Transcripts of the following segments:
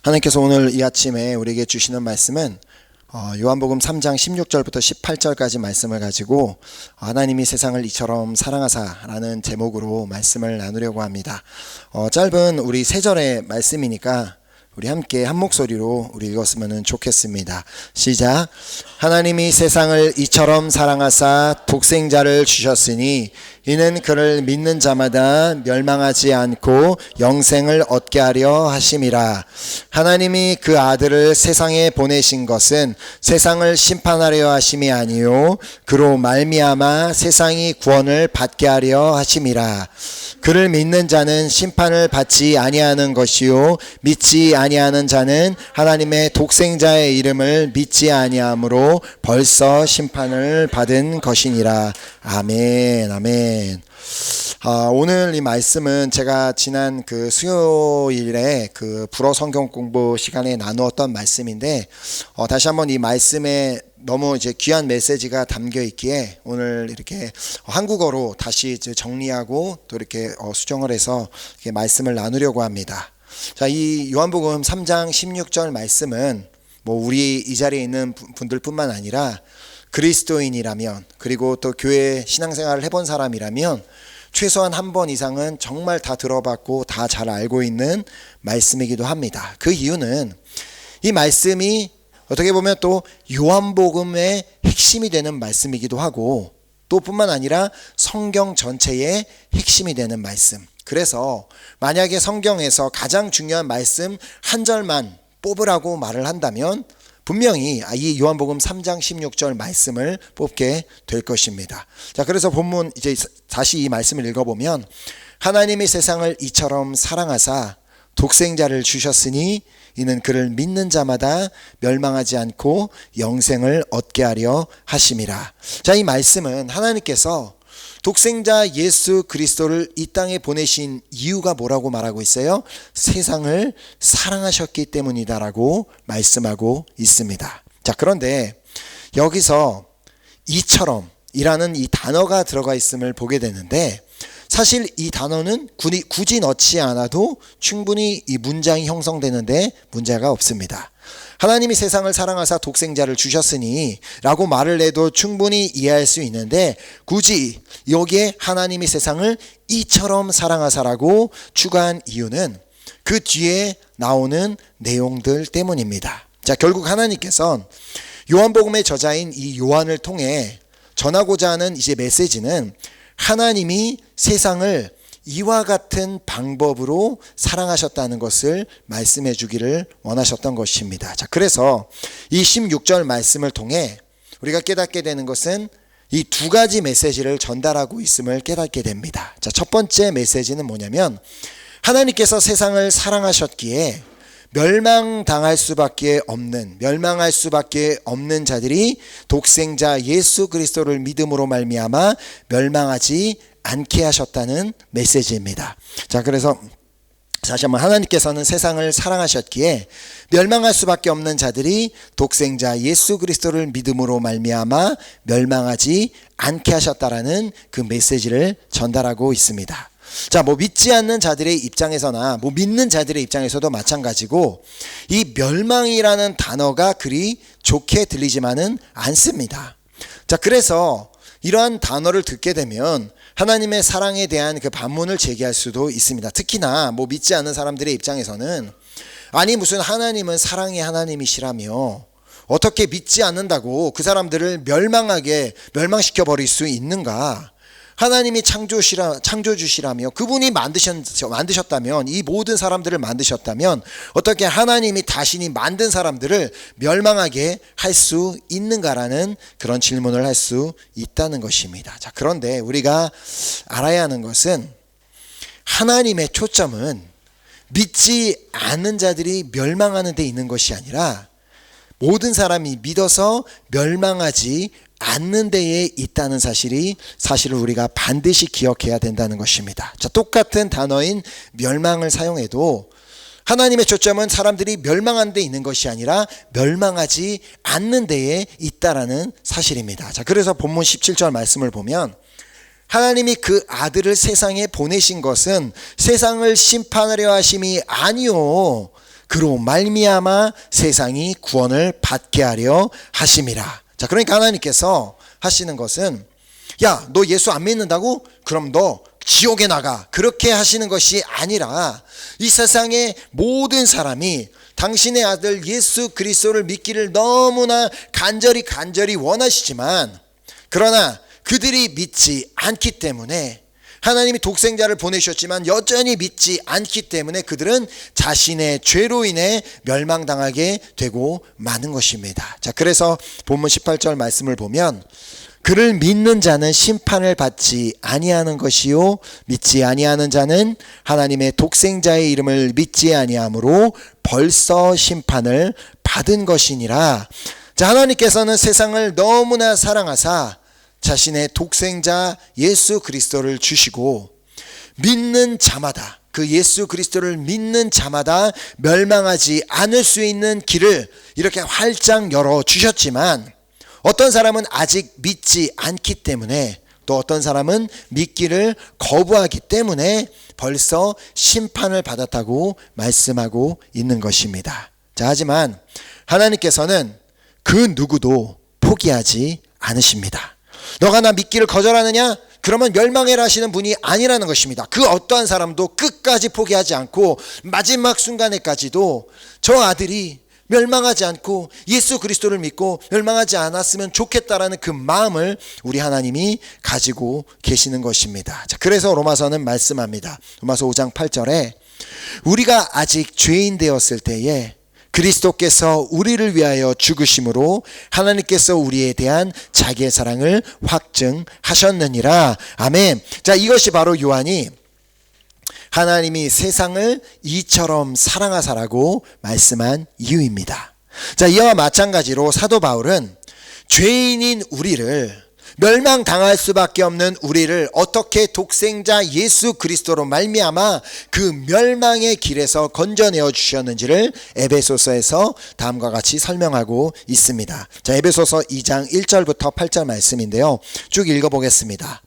하나님께서 오늘 이 아침에 우리에게 주시는 말씀은 요한복음 3장 16절부터 18절까지 말씀을 가지고 하나님이 세상을 이처럼 사랑하사라는 제목으로 말씀을 나누려고 합니다. 짧은 우리 3절의 말씀이니까 우리 함께 한 목소리로 우리 읽었으면 좋겠습니다. 시작. 하나님이 세상을 이처럼 사랑하사 독생자를 주셨으니 이는 그를 믿는 자마다 멸망하지 않고 영생을 얻게 하려 하심이라. 하나님이 그 아들을 세상에 보내신 것은 세상을 심판하려 하심이 아니요 그로 말미암아 세상이 구원을 받게 하려 하심이라. 그를 믿는 자는 심판을 받지 아니하는 것이요 믿지 아니하는 자는 하나님의 독생자의 이름을 믿지 아니하므로 벌써 심판을 받은 것이니라. 아멘. 아멘. 오늘 이 말씀은 제가 지난 그 수요일에 그 불어 성경 공부 시간에 나누었던 말씀인데 다시 한번 이 말씀에 너무 이제 귀한 메시지가 담겨 있기에 오늘 이렇게 한국어로 다시 이제 정리하고 또 이렇게 수정을 해서 이렇게 말씀을 나누려고 합니다. 자, 이 요한복음 3장 16절 말씀은 뭐 우리 이 자리에 있는 분들뿐만 아니라 그리스도인이라면 그리고 또 교회 신앙생활을 해본 사람이라면 최소한 한 번 이상은 정말 다 들어봤고 다 잘 알고 있는 말씀이기도 합니다. 그 이유는 이 말씀이 어떻게 보면 또 요한복음의 핵심이 되는 말씀이기도 하고 또 뿐만 아니라 성경 전체의 핵심이 되는 말씀. 그래서 만약에 성경에서 가장 중요한 말씀 한 절만 뽑으라고 말을 한다면 분명히 이 요한복음 3장 16절 말씀을 뽑게 될 것입니다. 자, 그래서 본문 이제 다시 이 말씀을 읽어보면 하나님이 세상을 이처럼 사랑하사 독생자를 주셨으니 이는 그를 믿는 자마다 멸망하지 않고 영생을 얻게 하려 하심이라. 자, 이 말씀은 하나님께서 독생자 예수 그리스도를 이 땅에 보내신 이유가 뭐라고 말하고 있어요? 세상을 사랑하셨기 때문이다라고 말씀하고 있습니다. 자, 그런데 여기서 이처럼 이라는 이 단어가 들어가 있음을 보게 되는데 사실 이 단어는 굳이 넣지 않아도 충분히 이 문장이 형성되는데 문제가 없습니다. 하나님이 세상을 사랑하사 독생자를 주셨으니 라고 말을 해도 충분히 이해할 수 있는데 굳이 여기에 하나님이 세상을 이처럼 사랑하사라고 추가한 이유는 그 뒤에 나오는 내용들 때문입니다. 자, 결국 하나님께서는 요한복음의 저자인 이 요한을 통해 전하고자 하는 이제 메시지는 하나님이 세상을 이와 같은 방법으로 사랑하셨다는 것을 말씀해 주기를 원하셨던 것입니다. 자, 그래서 이 16절 말씀을 통해 우리가 깨닫게 되는 것은 이 두 가지 메시지를 전달하고 있음을 깨닫게 됩니다. 자, 첫 번째 메시지는 뭐냐면 하나님께서 세상을 사랑하셨기에 멸망할 수밖에 없는 자들이 독생자 예수 그리스도를 믿음으로 말미암아 멸망하지 않게 하셨다는 메시지입니다. 자, 그래서 다시 한번 하나님께서는 세상을 사랑하셨기에 멸망할 수밖에 없는 자들이 독생자 예수 그리스도를 믿음으로 말미암아 멸망하지 않게 하셨다라는 그 메시지를 전달하고 있습니다. 자, 믿지 않는 자들의 입장에서나 믿는 자들의 입장에서도 마찬가지고 이 멸망이라는 단어가 그리 좋게 들리지만은 않습니다. 자, 그래서 이러한 단어를 듣게 되면 하나님의 사랑에 대한 그 반문을 제기할 수도 있습니다. 특히나 믿지 않는 사람들의 입장에서는 아니 무슨 하나님은 사랑의 하나님이시라며 어떻게 믿지 않는다고 그 사람들을 멸망시켜 버릴 수 있는가? 하나님이 창조주시라며 그분이 만드셨다면 이 모든 사람들을 만드셨다면 어떻게 하나님이 자신이 만든 사람들을 멸망하게 할 수 있는가라는 그런 질문을 할 수 있다는 것입니다. 자, 그런데 우리가 알아야 하는 것은 하나님의 초점은 믿지 않는 자들이 멸망하는 데 있는 것이 아니라 모든 사람이 믿어서 멸망하지 않는 데에 있다는 사실을 우리가 반드시 기억해야 된다는 것입니다. 자, 똑같은 단어인 멸망을 사용해도 하나님의 초점은 사람들이 멸망한 데 있는 것이 아니라 멸망하지 않는 데에 있다라는 사실입니다. 자, 그래서 본문 17절 말씀을 보면 하나님이 그 아들을 세상에 보내신 것은 세상을 심판하려 하심이 아니요 그로 말미암아 세상이 구원을 받게 하려 하심이라. 자, 그러니까 하나님께서 하시는 것은, 야, 너 예수 안 믿는다고? 그럼 너 지옥에 나가. 그렇게 하시는 것이 아니라 이 세상의 모든 사람이 당신의 아들 예수 그리스도를 믿기를 너무나 간절히 원하시지만, 그러나 그들이 믿지 않기 때문에, 하나님이 독생자를 보내셨지만 여전히 믿지 않기 때문에 그들은 자신의 죄로 인해 멸망당하게 되고 마는 것입니다. 자, 그래서 본문 18절 말씀을 보면, 그를 믿는 자는 심판을 받지 아니하는 것이요 믿지 아니하는 자는 하나님의 독생자의 이름을 믿지 아니하므로 벌써 심판을 받은 것이니라. 자, 하나님께서는 세상을 너무나 사랑하사 자신의 독생자 예수 그리스도를 주시고, 믿는 자마다, 그 예수 그리스도를 믿는 자마다 멸망하지 않을 수 있는 길을 이렇게 활짝 열어 주셨지만, 어떤 사람은 아직 믿지 않기 때문에, 또 어떤 사람은 믿기를 거부하기 때문에 벌써 심판을 받았다고 말씀하고 있는 것입니다. 자, 하지만 하나님께서는 그 누구도 포기하지 않으십니다. 너가 나 믿기를 거절하느냐? 그러면 멸망해라 하시는 분이 아니라는 것입니다. 그 어떠한 사람도 끝까지 포기하지 않고 마지막 순간에까지도 저 아들이 멸망하지 않고 예수 그리스도를 믿고 멸망하지 않았으면 좋겠다라는 그 마음을 우리 하나님이 가지고 계시는 것입니다. 자, 그래서 로마서는 말씀합니다. 로마서 5장 8절에 우리가 아직 죄인 되었을 때에 그리스도께서 우리를 위하여 죽으심으로 하나님께서 우리에 대한 자기의 사랑을 확증하셨느니라. 아멘. 자, 이것이 바로 요한이 하나님이 세상을 이처럼 사랑하사라고 말씀한 이유입니다. 자, 이와 마찬가지로 사도 바울은 죄인인 우리를, 멸망당할 수밖에 없는 우리를 어떻게 독생자 예수 그리스도로 말미암아 그 멸망의 길에서 건져내어 주셨는지를 에베소서에서 다음과 같이 설명하고 있습니다. 자, 에베소서 2장 1절부터 8절 말씀인데요. 쭉 읽어보겠습니다.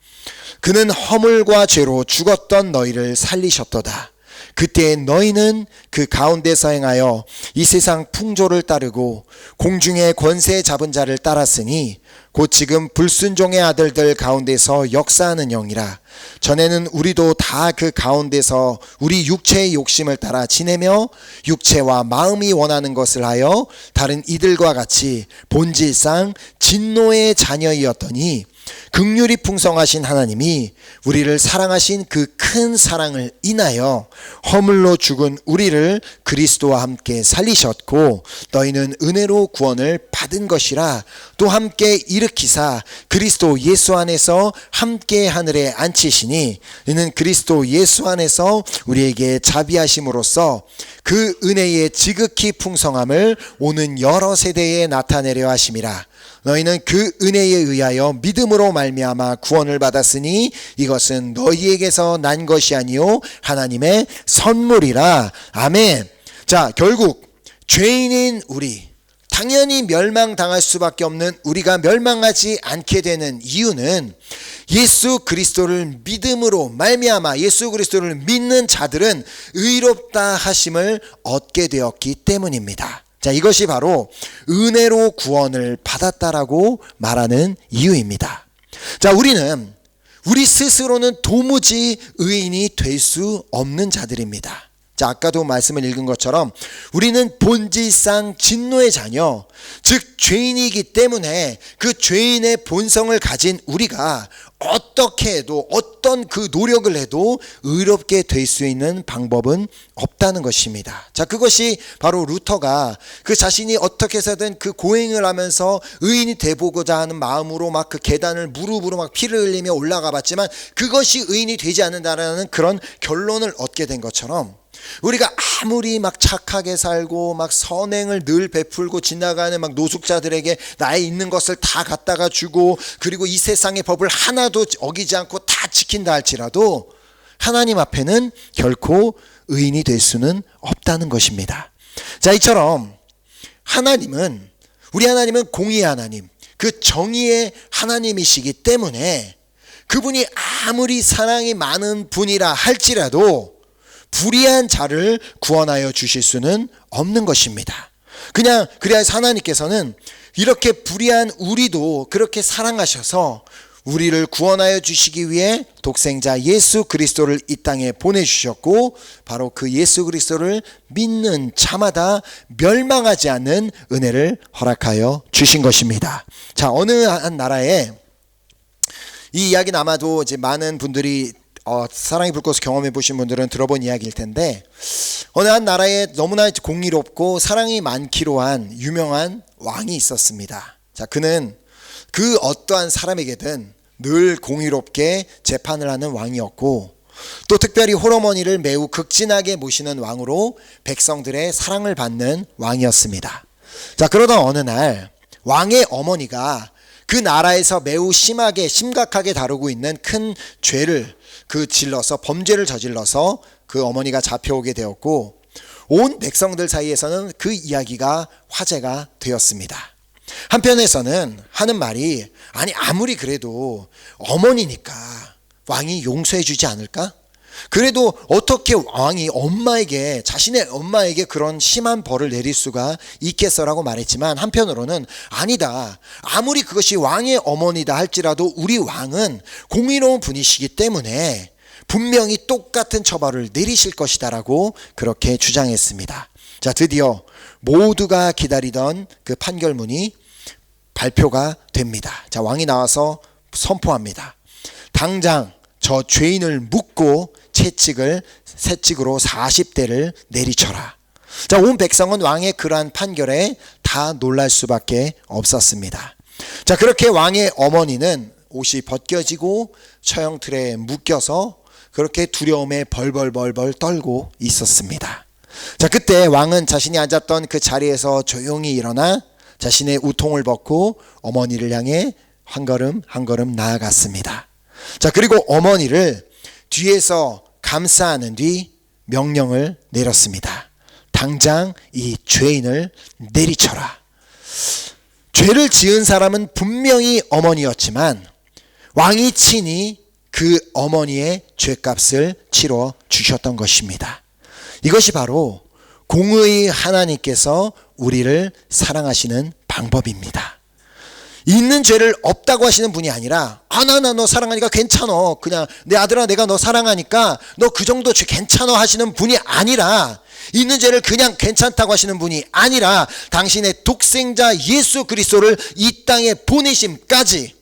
그는 허물과 죄로 죽었던 너희를 살리셨도다. 그때 너희는 그 가운데서 행하여 이 세상 풍조를 따르고 공중의 권세 잡은 자를 따랐으니 곧 지금 불순종의 아들들 가운데서 역사하는 영이라. 전에는 우리도 다 그 가운데서 우리 육체의 욕심을 따라 지내며 육체와 마음이 원하는 것을 하여 다른 이들과 같이 본질상 진노의 자녀이었더니 긍휼이 풍성하신 하나님이 우리를 사랑하신 그 큰 사랑을 인하여 허물로 죽은 우리를 그리스도와 함께 살리셨고 너희는 은혜로 구원을 받은 것이라. 또 함께 일으키사 그리스도 예수 안에서 함께 하늘에 앉히시니 이는 그리스도 예수 안에서 우리에게 자비하심으로써 그 은혜의 지극히 풍성함을 오는 여러 세대에 나타내려 하심이라. 너희는 그 은혜에 의하여 믿음으로 말미암아 구원을 받았으니 이것은 너희에게서 난 것이 아니요 하나님의 선물이라. 아멘. 자, 결국 죄인인 우리, 당연히 멸망당할 수밖에 없는 우리가 멸망하지 않게 되는 이유는 예수 그리스도를 믿음으로 말미암아 예수 그리스도를 믿는 자들은 의롭다 하심을 얻게 되었기 때문입니다. 자, 이것이 바로 은혜로 구원을 받았다라고 말하는 이유입니다. 자, 우리는 우리 스스로는 도무지 의인이 될 수 없는 자들입니다. 자, 아까도 말씀을 읽은 것처럼 우리는 본질상 진노의 자녀, 즉 죄인이기 때문에 그 죄인의 본성을 가진 우리가 어떻게 해도 어떤 그 노력을 해도 의롭게 될 수 있는 방법은 없다는 것입니다. 자, 그것이 바로 루터가 그 자신이 어떻게 해서든 그 고행을 하면서 의인이 돼보고자 하는 마음으로 막 그 계단을 무릎으로 막 피를 흘리며 올라가 봤지만 그것이 의인이 되지 않는다라는 그런 결론을 얻게 된 것처럼 우리가 아무리 막 착하게 살고 막 선행을 늘 베풀고 지나가는 막 노숙자들에게 나의 있는 것을 다 갖다가 주고 그리고 이 세상의 법을 하나도 어기지 않고 다 지킨다 할지라도 하나님 앞에는 결코 의인이 될 수는 없다는 것입니다. 자, 이처럼 하나님은, 우리 하나님은 공의의 하나님, 그 정의의 하나님이시기 때문에 그분이 아무리 사랑이 많은 분이라 할지라도 불의한 자를 구원하여 주실 수는 없는 것입니다. 그래서 하나님께서는 이렇게 불의한 우리도 그렇게 사랑하셔서 우리를 구원하여 주시기 위해 독생자 예수 그리스도를 이 땅에 보내주셨고, 바로 그 예수 그리스도를 믿는 자마다 멸망하지 않는 은혜를 허락하여 주신 것입니다. 자, 어느 한 나라에, 이 이야기는 아마도 이제 많은 분들이 사랑의 불꽃을 경험해 보신 분들은 들어본 이야기일 텐데, 어느 한 나라에 너무나 공의롭고 사랑이 많기로 한 유명한 왕이 있었습니다. 자, 그는 그 어떠한 사람에게든 늘 공의롭게 재판을 하는 왕이었고, 또 특별히 홀어머니를 매우 극진하게 모시는 왕으로 백성들의 사랑을 받는 왕이었습니다. 자, 그러던 어느 날 왕의 어머니가 그 나라에서 매우 심각하게 다루고 있는 큰 죄를 범죄를 저질러서 그 어머니가 잡혀오게 되었고, 온 백성들 사이에서는 그 이야기가 화제가 되었습니다. 한편에서는 하는 말이, 아무리 그래도 어머니니까 왕이 용서해 주지 않을까? 그래도 어떻게 왕이 자신의 엄마에게 그런 심한 벌을 내릴 수가 있겠어라고 말했지만, 한편으로는 아니다, 아무리 그것이 왕의 어머니다 할지라도 우리 왕은 공의로운 분이시기 때문에 분명히 똑같은 처벌을 내리실 것이다라고 그렇게 주장했습니다. 자, 드디어 모두가 기다리던 그 판결문이 발표가 됩니다. 자, 왕이 나와서 선포합니다. 당장 저 죄인을 묻고 채찍으로 40대를 내리쳐라. 자, 온 백성은 왕의 그러한 판결에 다 놀랄 수밖에 없었습니다. 자, 그렇게 왕의 어머니는 옷이 벗겨지고 처형틀에 묶여서 그렇게 두려움에 벌벌 떨고 있었습니다. 자, 그때 왕은 자신이 앉았던 그 자리에서 조용히 일어나 자신의 우통을 벗고 어머니를 향해 한 걸음 한 걸음 나아갔습니다. 자, 그리고 어머니를 뒤에서 감싸는 뒤 명령을 내렸습니다. 당장 이 죄인을 내리쳐라. 죄를 지은 사람은 분명히 어머니였지만 왕이 친히 그 어머니의 죄값을 치러 주셨던 것입니다. 이것이 바로 공의의 하나님께서 우리를 사랑하시는 방법입니다. 있는 죄를 없다고 하시는 분이 아니라, 나 너 사랑하니까 괜찮아, 그냥 내 아들아 내가 너 사랑하니까 너 그 정도 죄 괜찮아 하시는 분이 아니라, 있는 죄를 그냥 괜찮다고 하시는 분이 아니라 당신의 독생자 예수 그리스도를 이 땅에 보내심까지,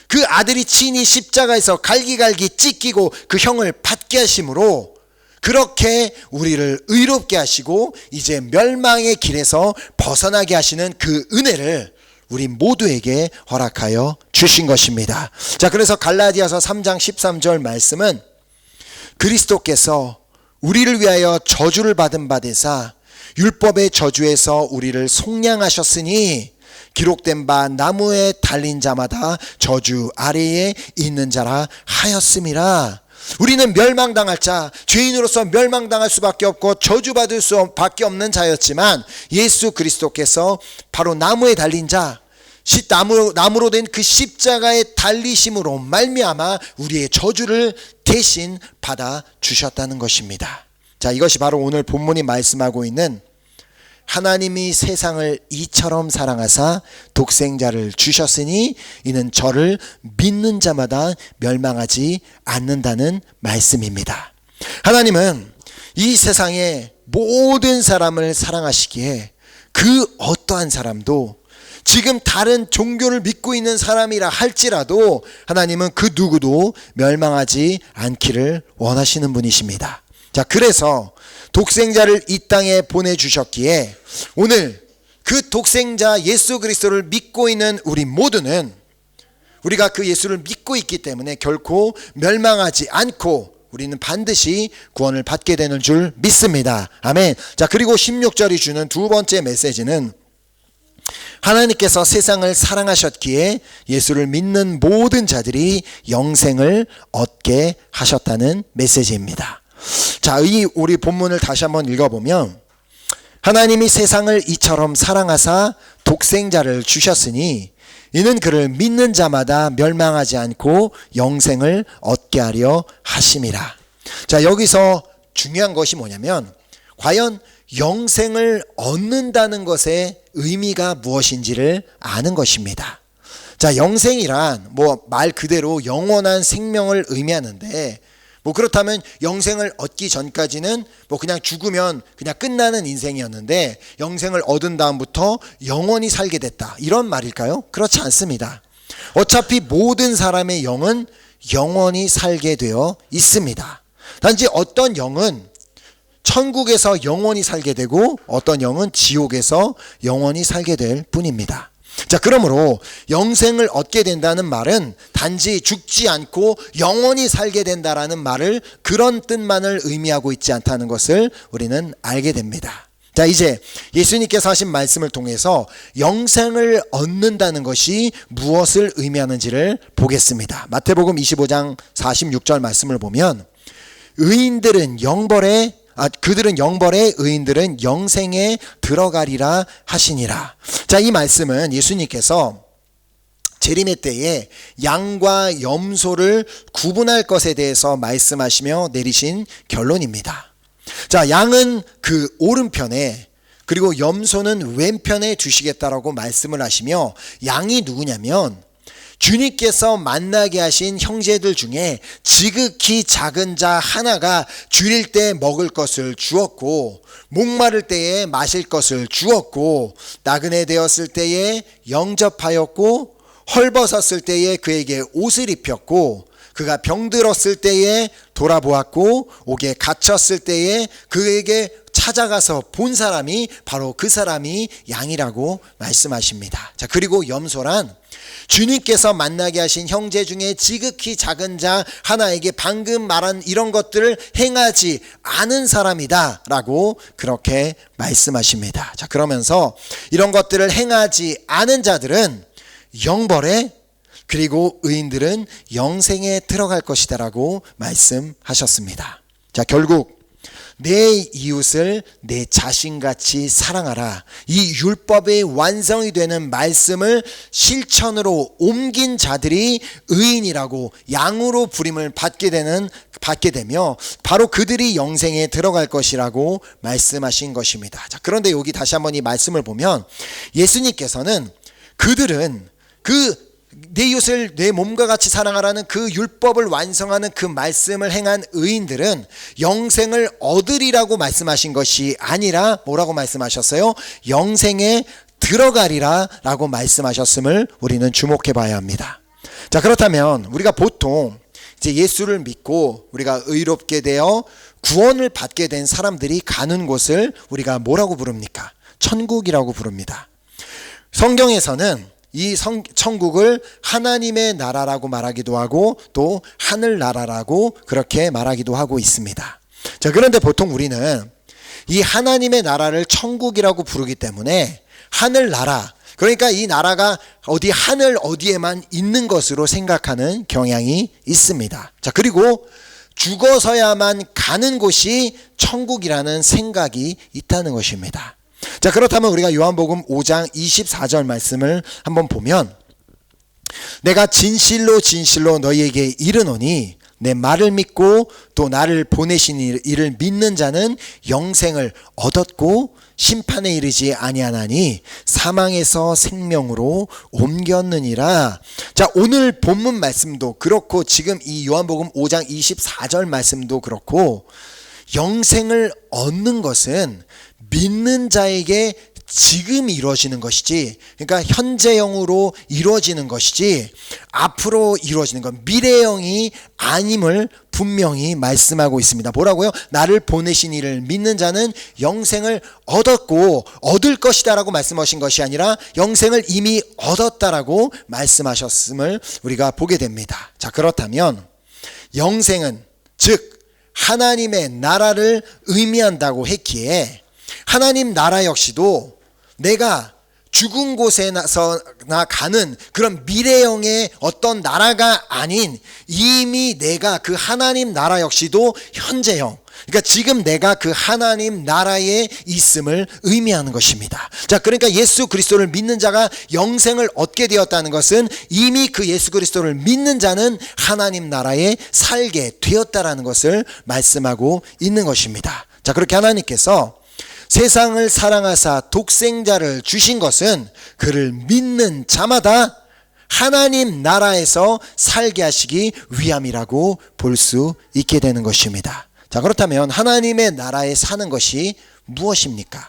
그 아들이 친히 십자가에서 갈기갈기 찢기고 그 형을 받게 하심으로 그렇게 우리를 의롭게 하시고 이제 멸망의 길에서 벗어나게 하시는 그 은혜를 우리 모두에게 허락하여 주신 것입니다. 자, 그래서 갈라디아서 3장 13절 말씀은, 그리스도께서 우리를 위하여 저주를 받은 바 되사 율법의 저주에서 우리를 속량하셨으니 기록된 바 나무에 달린 자마다 저주 아래에 있는 자라 하였음이라. 우리는 멸망당할 자, 죄인으로서 멸망당할 수밖에 없고 저주받을 수밖에 없는 자였지만, 예수 그리스도께서 바로 나무에 달린 자, 나무로 된 그 십자가에 달리심으로 말미암아 우리의 저주를 대신 받아 주셨다는 것입니다. 자, 이것이 바로 오늘 본문이 말씀하고 있는, 하나님이 세상을 이처럼 사랑하사 독생자를 주셨으니 이는 저를 믿는 자마다 멸망하지 않는다는 말씀입니다. 하나님은 이 세상의 모든 사람을 사랑하시기에 그 어떠한 사람도, 지금 다른 종교를 믿고 있는 사람이라 할지라도 하나님은 그 누구도 멸망하지 않기를 원하시는 분이십니다. 자, 그래서 독생자를 이 땅에 보내주셨기에 오늘 그 독생자 예수 그리스도를 믿고 있는 우리 모두는, 우리가 그 예수를 믿고 있기 때문에 결코 멸망하지 않고 우리는 반드시 구원을 받게 되는 줄 믿습니다. 아멘. 자, 그리고 16절이 주는 두 번째 메시지는, 하나님께서 세상을 사랑하셨기에 예수를 믿는 모든 자들이 영생을 얻게 하셨다는 메시지입니다. 자, 우리 본문을 다시 한번 읽어보면, 하나님이 세상을 이처럼 사랑하사 독생자를 주셨으니 이는 그를 믿는 자마다 멸망하지 않고 영생을 얻게 하려 하심이라. 자, 여기서 중요한 것이 뭐냐면, 과연 영생을 얻는다는 것의 의미가 무엇인지를 아는 것입니다. 자, 영생이란 뭐 말 그대로 영원한 생명을 의미하는데, 뭐 그렇다면 영생을 얻기 전까지는 뭐 그냥 죽으면 그냥 끝나는 인생이었는데 영생을 얻은 다음부터 영원히 살게 됐다, 이런 말일까요? 그렇지 않습니다. 어차피 모든 사람의 영은 영원히 살게 되어 있습니다. 단지 어떤 영은 천국에서 영원히 살게 되고 어떤 영은 지옥에서 영원히 살게 될 뿐입니다. 자, 그러므로 영생을 얻게 된다는 말은 단지 죽지 않고 영원히 살게 된다라는 말을, 그런 뜻만을 의미하고 있지 않다는 것을 우리는 알게 됩니다. 자, 이제 예수님께서 하신 말씀을 통해서 영생을 얻는다는 것이 무엇을 의미하는지를 보겠습니다. 마태복음 25장 46절 말씀을 보면 그들은 영벌에 의인들은 영생에 들어가리라 하시니라. 자, 이 말씀은 예수님께서 재림의 때에 양과 염소를 구분할 것에 대해서 말씀하시며 내리신 결론입니다. 자, 양은 그 오른편에, 그리고 염소는 왼편에 두시겠다라고 말씀을 하시며, 양이 누구냐면 주님께서 만나게 하신 형제들 중에 지극히 작은 자 하나가 줄일 때 먹을 것을 주었고, 목마를 때에 마실 것을 주었고, 나그네 되었을 때에 영접하였고, 헐벗었을 때에 그에게 옷을 입혔고, 그가 병들었을 때에 돌아보았고, 옥에 갇혔을 때에 그에게 찾아가서 본 사람이 바로 그 사람이 양이라고 말씀하십니다. 자, 그리고 염소란 주님께서 만나게 하신 형제 중에 지극히 작은 자 하나에게 방금 말한 이런 것들을 행하지 않은 사람이다 라고 그렇게 말씀하십니다. 자, 그러면서 이런 것들을 행하지 않은 자들은 영벌에, 그리고 의인들은 영생에 들어갈 것이다 라고 말씀하셨습니다. 자, 결국 내 이웃을 내 자신같이 사랑하라, 이 율법의 완성이 되는 말씀을 실천으로 옮긴 자들이 의인이라고, 양으로 부름을 받게 되며 바로 그들이 영생에 들어갈 것이라고 말씀하신 것입니다. 자, 그런데 여기 다시 한번 이 말씀을 보면 예수님께서는 그들은 내 이웃을 내 몸과 같이 사랑하라는 그 율법을 완성하는 그 말씀을 행한 의인들은 영생을 얻으리라고 말씀하신 것이 아니라 뭐라고 말씀하셨어요? 영생에 들어가리라 라고 말씀하셨음을 우리는 주목해 봐야 합니다. 자, 그렇다면 우리가 보통 이제 예수를 믿고 우리가 의롭게 되어 구원을 받게 된 사람들이 가는 곳을 우리가 뭐라고 부릅니까? 천국이라고 부릅니다. 성경에서는 이 천국을 하나님의 나라라고 말하기도 하고 또 하늘나라라고 그렇게 말하기도 하고 있습니다. 자, 그런데 보통 우리는 이 하나님의 나라를 천국이라고 부르기 때문에 하늘나라, 그러니까 이 나라가 어디 하늘 어디에만 있는 것으로 생각하는 경향이 있습니다. 자, 그리고 죽어서야만 가는 곳이 천국이라는 생각이 있다는 것입니다. 자, 그렇다면 우리가 요한복음 5장 24절 말씀을 한번 보면, 내가 진실로 진실로 너희에게 이르노니 내 말을 믿고 또 나를 보내신 이를 믿는 자는 영생을 얻었고 심판에 이르지 아니하나니 사망에서 생명으로 옮겼느니라. 자, 오늘 본문 말씀도 그렇고 지금 이 요한복음 5장 24절 말씀도 그렇고, 영생을 얻는 것은 믿는 자에게 지금 이루어지는 것이지, 그러니까 현재형으로 이루어지는 것이지 앞으로 이루어지는 것, 미래형이 아님을 분명히 말씀하고 있습니다. 뭐라고요? 나를 보내신 이를 믿는 자는 영생을 얻었고 얻을 것이다 라고 말씀하신 것이 아니라 영생을 이미 얻었다라고 말씀하셨음을 우리가 보게 됩니다. 자, 그렇다면 영생은 즉 하나님의 나라를 의미한다고 했기에 하나님 나라 역시도 내가 죽은 곳에나 가는 그런 미래형의 어떤 나라가 아닌 이미 내가 그 하나님 나라 역시도 현재형, 그러니까 지금 내가 그 하나님 나라에 있음을 의미하는 것입니다. 자, 그러니까 예수 그리스도를 믿는 자가 영생을 얻게 되었다는 것은 이미 그 예수 그리스도를 믿는 자는 하나님 나라에 살게 되었다라는 것을 말씀하고 있는 것입니다. 자, 그렇게 하나님께서 세상을 사랑하사 독생자를 주신 것은 그를 믿는 자마다 하나님 나라에서 살게 하시기 위함이라고 볼 수 있게 되는 것입니다. 자, 그렇다면 하나님의 나라에 사는 것이 무엇입니까?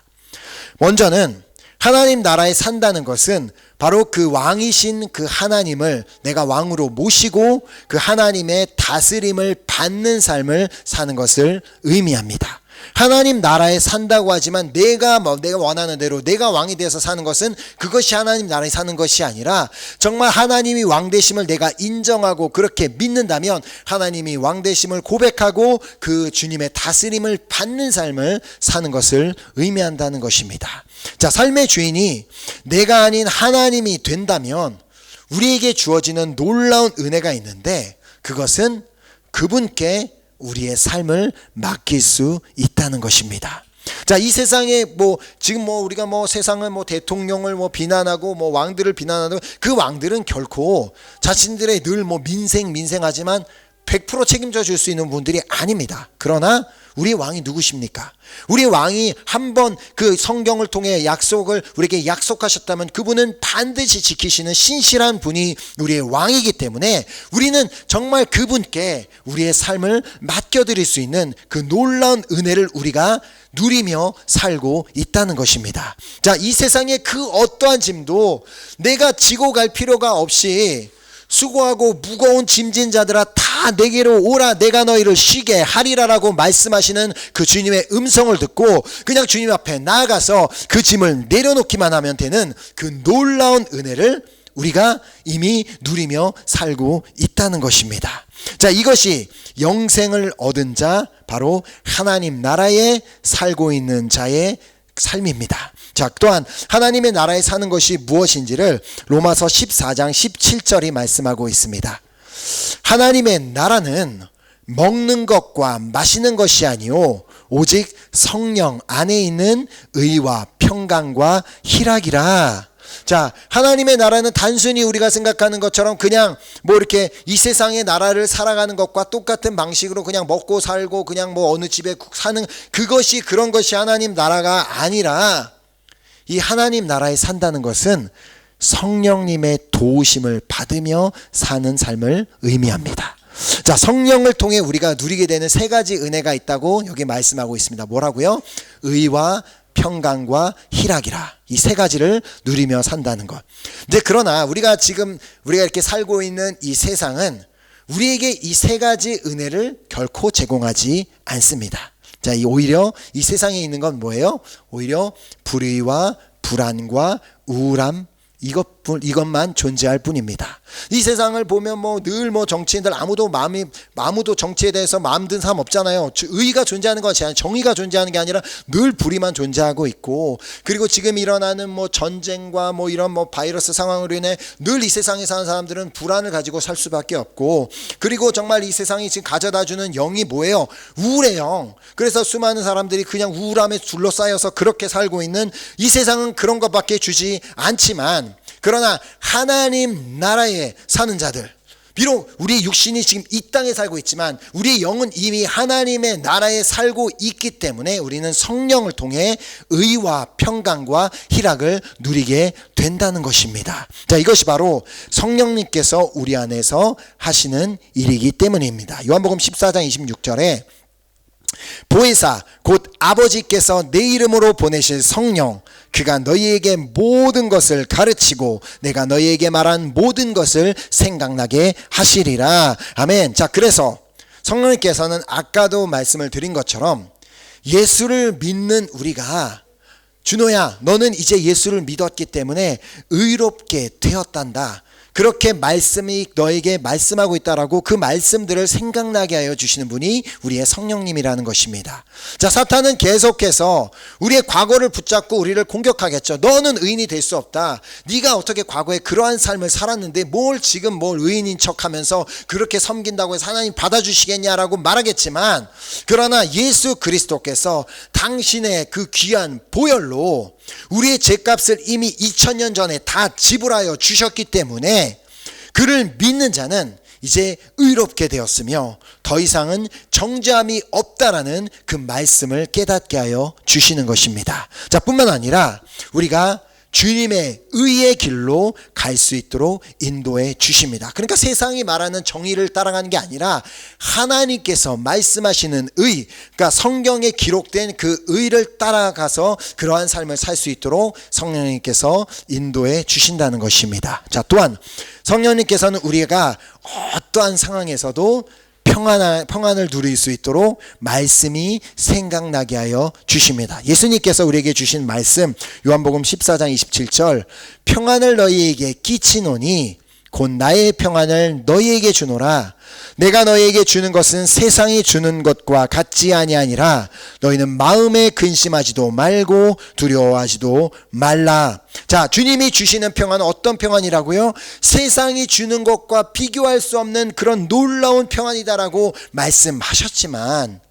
먼저는 하나님 나라에 산다는 것은 바로 그 왕이신 그 하나님을 내가 왕으로 모시고 그 하나님의 다스림을 받는 삶을 사는 것을 의미합니다. 하나님 나라에 산다고 하지만 내가 원하는 대로 내가 왕이 되어서 사는 것은 그것이 하나님 나라에 사는 것이 아니라 정말 하나님이 왕 되심을 내가 인정하고 그렇게 믿는다면 하나님이 왕 되심을 고백하고 그 주님의 다스림을 받는 삶을 사는 것을 의미한다는 것입니다. 자, 삶의 주인이 내가 아닌 하나님이 된다면 우리에게 주어지는 놀라운 은혜가 있는데 그것은 그분께 우리의 삶을 맡길 수 있다는 것입니다. 자, 이 세상에 지금 우리가 세상을 대통령을 비난하고 왕들을 비난하고 그 왕들은 결코 자신들의 늘 민생하지만 100% 책임져 줄 수 있는 분들이 아닙니다. 그러나 우리 왕이 누구십니까? 우리 왕이 한번 그 성경을 통해 약속을 우리에게 약속하셨다면 그분은 반드시 지키시는 신실한 분이 우리의 왕이기 때문에 우리는 정말 그분께 우리의 삶을 맡겨드릴 수 있는 그 놀라운 은혜를 우리가 누리며 살고 있다는 것입니다. 자, 이 세상의 그 어떠한 짐도 내가 지고 갈 필요가 없이 수고하고 무거운 짐진 자들아 다 내게로 오라 내가 너희를 쉬게 하리라라고 말씀하시는 그 주님의 음성을 듣고 그냥 주님 앞에 나아가서 그 짐을 내려놓기만 하면 되는 그 놀라운 은혜를 우리가 이미 누리며 살고 있다는 것입니다. 자, 이것이 영생을 얻은 자, 바로 하나님 나라에 살고 있는 자의 삶입니다. 자, 또한 하나님의 나라에 사는 것이 무엇인지를 로마서 14장 17절이 말씀하고 있습니다. 하나님의 나라는 먹는 것과 마시는 것이 아니요 오직 성령 안에 있는 의와 평강과 희락이라. 자, 하나님의 나라는 단순히 우리가 생각하는 것처럼 그냥 이렇게 이 세상의 나라를 살아가는 것과 똑같은 방식으로 그냥 먹고 살고 그냥 어느 집에 사는 그것이 그런 것이 하나님 나라가 아니라 이 하나님 나라에 산다는 것은 성령님의 도우심을 받으며 사는 삶을 의미합니다. 자, 성령을 통해 우리가 누리게 되는 세 가지 은혜가 있다고 여기 말씀하고 있습니다. 뭐라고요? 의와 평강과 희락이라. 이 세 가지를 누리며 산다는 것. 근데 그러나 우리가 이렇게 살고 있는 이 세상은 우리에게 이 세 가지 은혜를 결코 제공하지 않습니다. 자, 오히려 이 세상에 있는 건 뭐예요? 오히려 불의와 불안과 우울함, 이것만 존재할 뿐입니다. 이 세상을 보면 늘 정치인들 아무도 정치에 대해서 마음 든 사람 없잖아요. 의의가 존재하는 것이 아니라 정의가 존재하는 게 아니라 늘 불의만 존재하고 있고, 그리고 지금 일어나는 전쟁과 이런 바이러스 상황으로 인해 늘 이 세상에 사는 사람들은 불안을 가지고 살 수밖에 없고, 그리고 정말 이 세상이 지금 가져다주는 영이 뭐예요? 우울의 영. 그래서 수많은 사람들이 그냥 우울함에 둘러싸여서 그렇게 살고 있는 이 세상은 그런 것밖에 주지 않지만, 그러나 하나님 나라에 사는 자들, 비록 우리 육신이 지금 이 땅에 살고 있지만 우리 영은 이미 하나님의 나라에 살고 있기 때문에 우리는 성령을 통해 의와 평강과 희락을 누리게 된다는 것입니다. 자, 이것이 바로 성령님께서 우리 안에서 하시는 일이기 때문입니다. 요한복음 14장 26절에 보혜사 곧 아버지께서 내 이름으로 보내실 성령, 그가 너희에게 모든 것을 가르치고 내가 너희에게 말한 모든 것을 생각나게 하시리라. 아멘. 자, 그래서 성령님께서는 아까도 말씀을 드린 것처럼 예수를 믿는 우리가, 준호야 너는 이제 예수를 믿었기 때문에 의롭게 되었단다, 그렇게 말씀이 너에게 말씀하고 있다라고 그 말씀들을 생각나게 하여 주시는 분이 우리의 성령님이라는 것입니다. 자, 사탄은 계속해서 우리의 과거를 붙잡고 우리를 공격하겠죠. 너는 의인이 될 수 없다. 네가 어떻게 과거에 그러한 삶을 살았는데 지금 의인인 척하면서 그렇게 섬긴다고 해서 하나님 받아주시겠냐라고 말하겠지만, 그러나 예수 그리스도께서 당신의 그 귀한 보혈로 우리의 죄값을 이미 2000년 전에 다 지불하여 주셨기 때문에 그를 믿는 자는 이제 의롭게 되었으며 더 이상은 정죄함이 없다라는 그 말씀을 깨닫게 하여 주시는 것입니다. 자, 뿐만 아니라 우리가 주님의 의의 길로 갈 수 있도록 인도해 주십니다. 그러니까 세상이 말하는 정의를 따라가는 게 아니라 하나님께서 말씀하시는 의, 그러니까 성경에 기록된 그 의를 따라가서 그러한 삶을 살 수 있도록 성령님께서 인도해 주신다는 것입니다. 자, 또한 성령님께서는 우리가 어떠한 상황에서도 평안을 누릴 수 있도록 말씀이 생각나게 하여 주십니다. 예수님께서 우리에게 주신 말씀, 요한복음 14장 27절, 평안을 너희에게 끼치노니 곧 나의 평안을 너희에게 주노라. 내가 너희에게 주는 것은 세상이 주는 것과 같지 아니하니라. 너희는 마음에 근심하지도 말고 두려워하지도 말라. 자, 주님이 주시는 평안은 어떤 평안이라고요? 세상이 주는 것과 비교할 수 없는 그런 놀라운 평안이다라고 말씀하셨지만,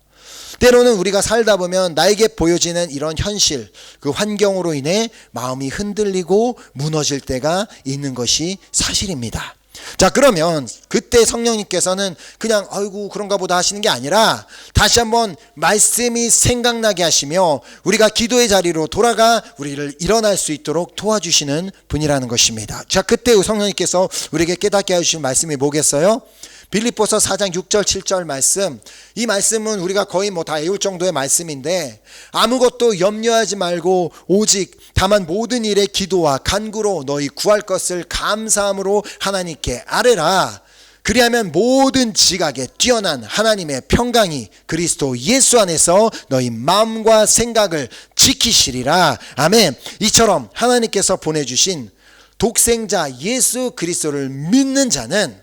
때로는 우리가 살다 보면 나에게 보여지는 이런 현실, 그 환경으로 인해 마음이 흔들리고 무너질 때가 있는 것이 사실입니다. 자, 그러면 그때 성령님께서는 그냥 아이고 그런가 보다 하시는 게 아니라 다시 한번 말씀이 생각나게 하시며 우리가 기도의 자리로 돌아가 우리를 일어날 수 있도록 도와주시는 분이라는 것입니다. 자, 그때 성령님께서 우리에게 깨닫게 해주신 말씀이 뭐겠어요? 빌립보서 4장 6절 7절 말씀, 이 말씀은 우리가 거의 다 외울 정도의 말씀인데, 아무것도 염려하지 말고 오직 다만 모든 일에 기도와 간구로 너희 구할 것을 감사함으로 하나님께 아뢰라. 그리하면 모든 지각에 뛰어난 하나님의 평강이 그리스도 예수 안에서 너희 마음과 생각을 지키시리라. 아멘. 이처럼 하나님께서 보내주신 독생자 예수 그리스도를 믿는 자는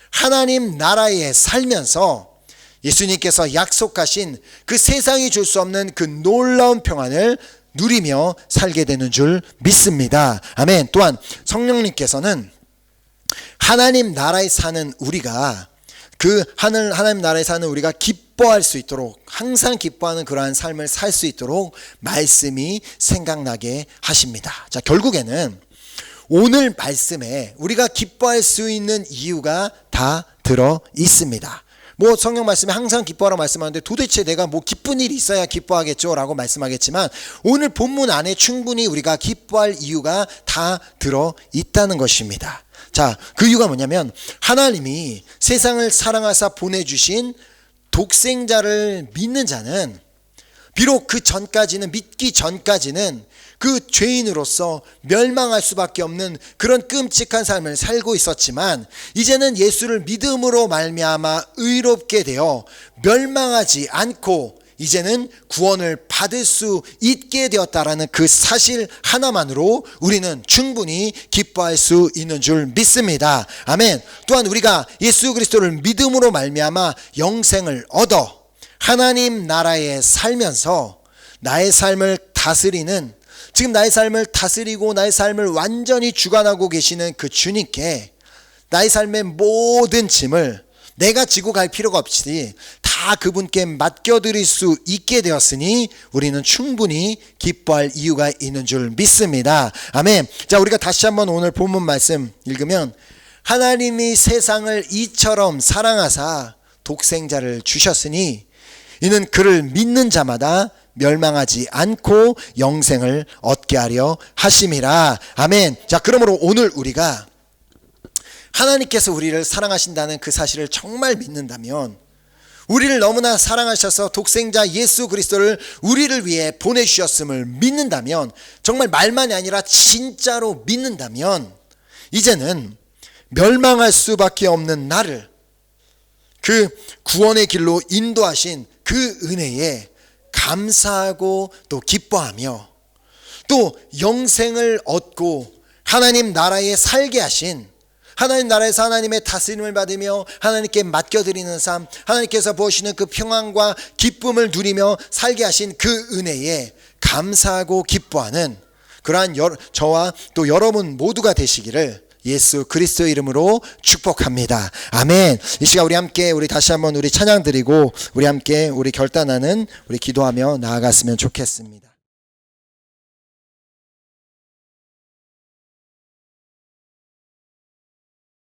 하나님 나라에 살면서 예수님께서 약속하신 그 세상이 줄 수 없는 그 놀라운 평안을 누리며 살게 되는 줄 믿습니다. 아멘. 또한 성령님께서는 하나님 나라에 사는 우리가 하나님 나라에 사는 우리가 기뻐할 수 있도록, 항상 기뻐하는 그러한 삶을 살 수 있도록 말씀이 생각나게 하십니다. 자, 결국에는 오늘 말씀에 우리가 기뻐할 수 있는 이유가 다 들어 있습니다. 성경 말씀에 항상 기뻐하라고 말씀하는데 도대체 내가 기쁜 일이 있어야 기뻐하겠죠 라고 말씀하겠지만, 오늘 본문 안에 충분히 우리가 기뻐할 이유가 다 들어 있다는 것입니다. 자, 그 이유가 뭐냐면 하나님이 세상을 사랑하사 보내주신 독생자를 믿는 자는 비록 믿기 전까지는 그 죄인으로서 멸망할 수밖에 없는 그런 끔찍한 삶을 살고 있었지만, 이제는 예수를 믿음으로 말미암아 의롭게 되어 멸망하지 않고 이제는 구원을 받을 수 있게 되었다라는 그 사실 하나만으로 우리는 충분히 기뻐할 수 있는 줄 믿습니다. 아멘. 또한 우리가 예수 그리스도를 믿음으로 말미암아 영생을 얻어 하나님 나라에 살면서 나의 삶을 다스리는, 지금 나의 삶을 다스리고 나의 삶을 완전히 주관하고 계시는 그 주님께 나의 삶의 모든 짐을 내가 지고 갈 필요가 없이 다 그분께 맡겨드릴 수 있게 되었으니 우리는 충분히 기뻐할 이유가 있는 줄 믿습니다. 아멘. 자, 우리가 다시 한번 오늘 본문 말씀 읽으면, 하나님이 세상을 이처럼 사랑하사 독생자를 주셨으니 이는 그를 믿는 자마다 멸망하지 않고 영생을 얻게 하려 하심이라. 아멘. 자, 그러므로 오늘 우리가 하나님께서 우리를 사랑하신다는 그 사실을 정말 믿는다면, 우리를 너무나 사랑하셔서 독생자 예수 그리스도를 우리를 위해 보내주셨음을 믿는다면, 정말 말만이 아니라 진짜로 믿는다면, 이제는 멸망할 수밖에 없는 나를 그 구원의 길로 인도하신 그 은혜에 감사하고 또 기뻐하며, 또 영생을 얻고 하나님 나라에 살게 하신, 하나님 나라에서 하나님의 다스림을 받으며 하나님께 맡겨드리는 삶, 하나님께서 부으시는 그 평안과 기쁨을 누리며 살게 하신 그 은혜에 감사하고 기뻐하는 그러한 저와 또 여러분 모두가 되시기를 예수 그리스도의 이름으로 축복합니다. 아멘. 이 시간 우리 다시 한번 우리 찬양 드리고 우리 함께 우리 결단하는 우리 기도하며 나아갔으면 좋겠습니다.